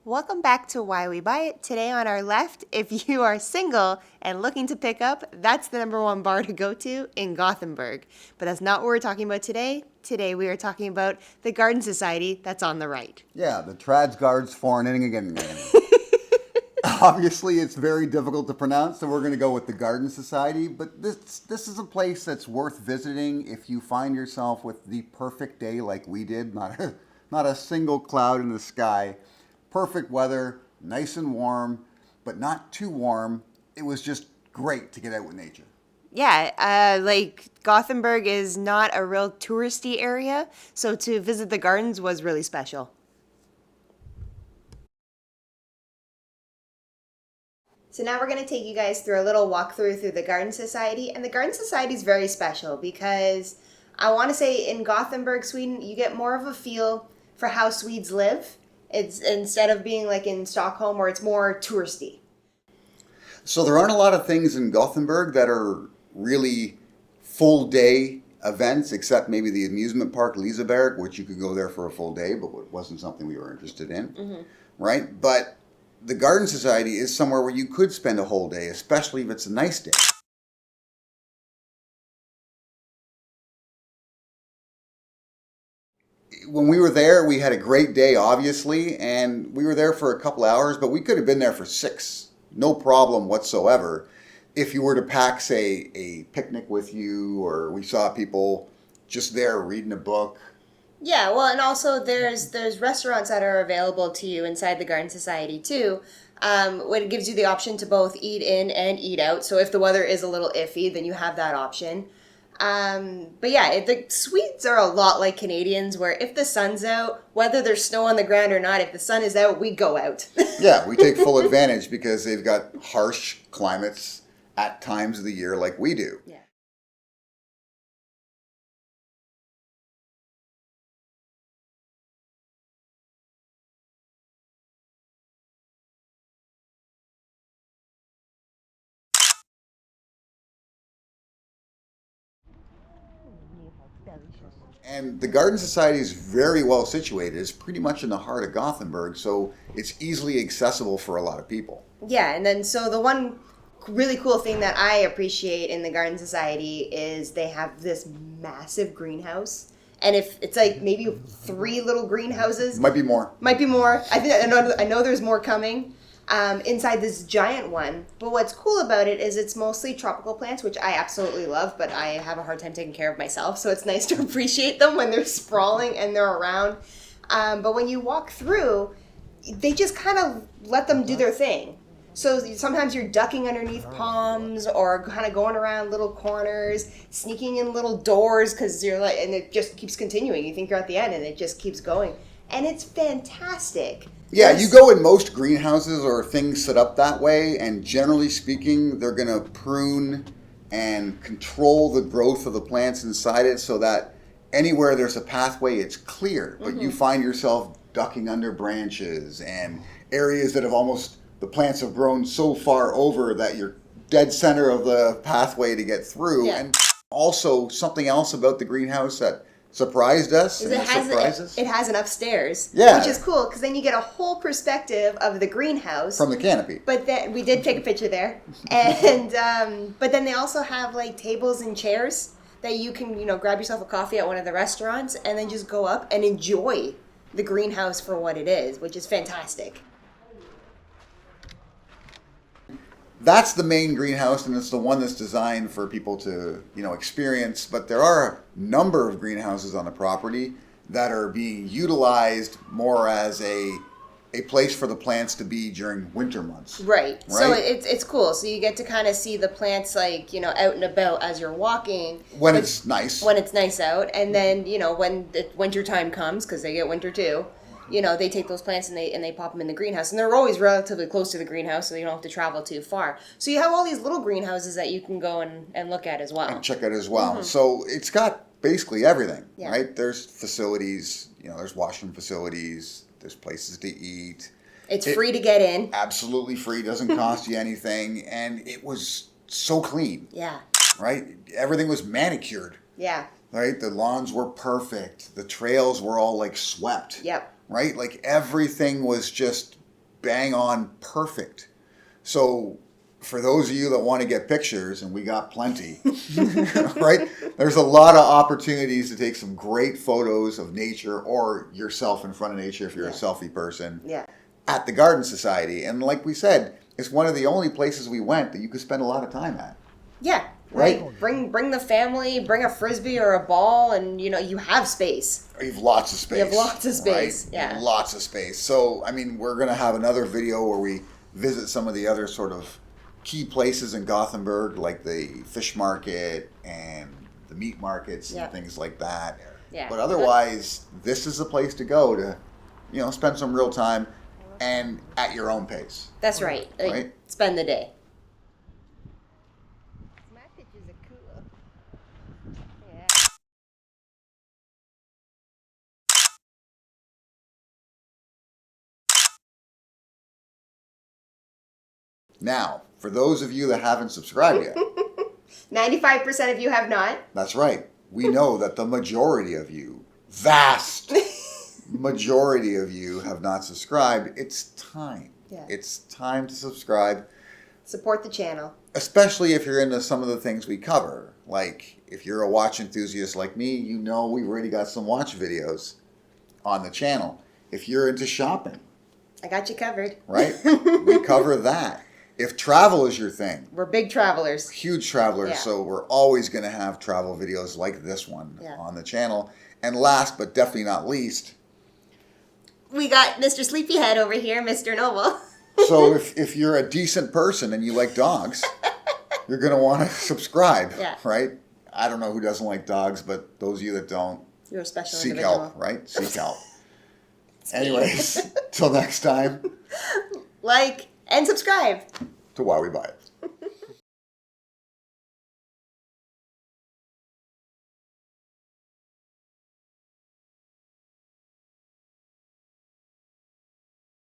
Welcome back to Why We Buy It. Today on our left, if you are single and looking to pick up, that's the number one bar to go to in Gothenburg. But that's not what we're talking about today. Today we are talking about the Garden Society that's on the right. Yeah, the Tradsgards foreign again. Obviously, it's very difficult to pronounce, so we're going to go with the Garden Society. But this is a place that's worth visiting if you find yourself with the perfect day like we did. Not a single cloud in the sky. Perfect weather, nice and warm, but not too warm. It was just great to get out with nature. Yeah, Gothenburg is not a real touristy area, so to visit the gardens was really special. So now we're going to take you guys through a little walkthrough through the Garden Society. And the Garden Society is very special because I want to say in Gothenburg, Sweden, you get more of a feel for how Swedes live. It's instead of being like in Stockholm where it's more touristy. So there aren't a lot of things in Gothenburg that are really full day events, except maybe the amusement park Liseberg, which you could go there for a full day, but it wasn't something we were interested in, right? But the Garden Society is somewhere where you could spend a whole day, especially if it's a nice day. When we were there, we had a great day, obviously, and we were there for a couple hours, but we could have been there for 6. No problem whatsoever. If you were to pack, say, a picnic with you, or we saw people just there reading a book. Yeah, well, and also there's restaurants that are available to you inside the Garden Society too. When it gives you the option to both eat in and eat out. So if the weather is a little iffy, then you have that option. But yeah, the Swedes are a lot like Canadians, where if the sun's out, whether there's snow on the ground or not, if the sun is out, we go out. Yeah, we take full advantage because they've got harsh climates at times of the year like we do. Yeah. And the Garden Society is very well situated. It's pretty much in the heart of Gothenburg, so it's easily accessible for a lot of people. Yeah, and then so the one really cool thing that I appreciate in the Garden Society is they have this massive greenhouse. And if it's like maybe 3 little greenhouses. Might be more. Might be more. I know there's more coming. Inside this giant one. But what's cool about it is it's mostly tropical plants, which I absolutely love, but I have a hard time taking care of myself. So it's nice to appreciate them when they're sprawling and they're around. But when you walk through, they just kind of let them do their thing. So sometimes you're ducking underneath palms or kind of going around little corners, sneaking in little doors because you're like, and it just keeps continuing. You think you're at the end and it just keeps going. And it's fantastic. Yeah, you go in most greenhouses or things set up that way, and generally speaking, they're going to prune and control the growth of the plants inside it so that anywhere there's a pathway, it's clear. But you find yourself ducking under branches and areas that the plants have grown so far over that you're dead center of the pathway to get through. Yeah. And also something else about the greenhouse that surprised us. It has an upstairs, yeah, which is cool because then you get a whole perspective of the greenhouse from the canopy. But then we did take a picture there, and but then they also have like tables and chairs that you can grab yourself a coffee at one of the restaurants and then just go up and enjoy the greenhouse for what it is, which is fantastic. That's the main greenhouse, and it's the one that's designed for people to, experience. But there are a number of greenhouses on the property that are being utilized more as a place for the plants to be during winter months. Right. So it's cool. So you get to kind of see the plants out and about as you're walking. When it's nice. When it's nice out, and then when the winter time comes, because they get winter too. They take those plants and they pop them in the greenhouse. And they're always relatively close to the greenhouse, so you don't have to travel too far. So you have all these little greenhouses that you can go and look at as well. And check out as well. So it's got basically everything, right? There's facilities, there's washroom facilities, there's places to eat. It's free to get in. Absolutely free, doesn't cost you anything. And it was so clean. Yeah. Right? Everything was manicured. Yeah. Right? The lawns were perfect. The trails were all swept. Yep. Right? Everything was just bang on perfect. So for those of you that want to get pictures, and we got plenty, right? There's a lot of opportunities to take some great photos of nature or yourself in front of nature if you're a selfie person at the Garden Society. And like we said, it's one of the only places we went that you could spend a lot of time at. Yeah. Right? Like bring the family, bring a Frisbee or a ball, and you have space. You have lots of space. You have lots of space, right? yeah. Lots of space. So, I mean, we're going to have another video where we visit some of the other sort of key places in Gothenburg, like the fish market and the meat markets and things like that. Yeah. But otherwise, this is the place to go to, spend some real time and at your own pace. That's right. Like, spend the day. My pictures are cool. Yeah. Now, for those of you that haven't subscribed yet, 95% of you have not. that's right. We know that the majority of you, vast majority of you, have not subscribed. It's time. Yeah. It's time to subscribe, Support the channel. especially if you're into some of the things we cover. Like, if you're a watch enthusiast like me, we've already got some watch videos on the channel. If you're into shopping, I got you covered. right? We cover that. If travel is your thing, We're big travelers. huge travelers, Yeah. so we're always going to have travel videos like this one on the channel. And last but definitely not least, We got Mr. Sleepyhead over here, Mr. Noble. so if you're a decent person and you like dogs, you're going to want to subscribe, right? I don't know who doesn't like dogs, but those of you that don't, You're a special seek individual. help, right? Seek help. Anyways, till next time, Like and subscribe. to Why We Buy It.